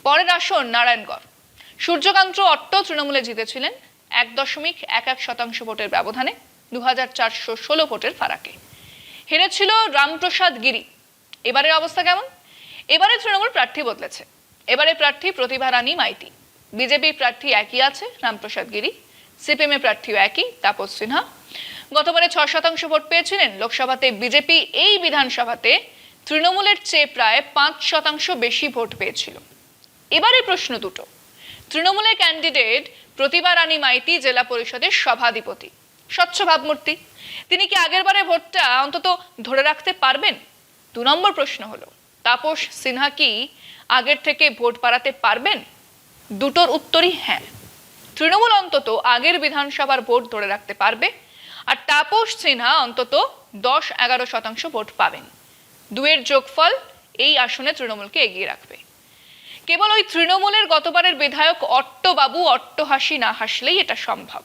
পরের আসন নারায়ণগড়। সূর্যকান্ত অট্ট তৃণমূলে জিতেছিলেন 1.11% ভোটের ব্যবধানে 2416 ভোটের ফারাকে। হেরেছিল রামপ্রসাদ গিরি। এবারের অবস্থা কেমন? এবারে তৃণমূল প্রার্থী বদলেছে। এবারে প্রার্থী প্রতিভা রানী মাইতি। বিজেপি প্রার্থী একই আছে, রামপ্রসাদ গিরি। সিপিএম এর প্রার্থীও একই, তাপস সিনহা। গতবারে 6% ভোট পেয়েছিলেন লোকসভাতে বিজেপি। এই বিধানসভাতে তৃণমূলের চেয়ে প্রায় 5% বেশি ভোট পেয়েছিল। এবারে প্রশ্ন দুটো। তৃণমূলের ক্যান্ডিডেট প্রতিভা রানী মাইতি জেলা পরিষদের সভাধিপতি, স্বচ্ছ ভাবমূর্তি। তিনি কি আগের বারে ভোটটা অন্তত ধরে রাখতে পারবেন? 2 নম্বর প্রশ্ন হলো, তাপস সিনহা কি আগের থেকে ভোট বাড়াতে পারবেন? দুটোর উত্তরই হ্যাঁ। তৃণমূল অন্তত আগের বিধানসভার ভোট ধরে রাখতে পারবে, আর তাপস সিনহা অন্তত 10-11% ভোট পাবেন। দুয়ের যোগফল এই আসনে তৃণমূলকে এগিয়ে রাখবে। কেবল ওই তৃণমূলের গতবারের বিধায়ক অট্ট বাবু অট্টহাসি না হাসলেই এটা সম্ভব।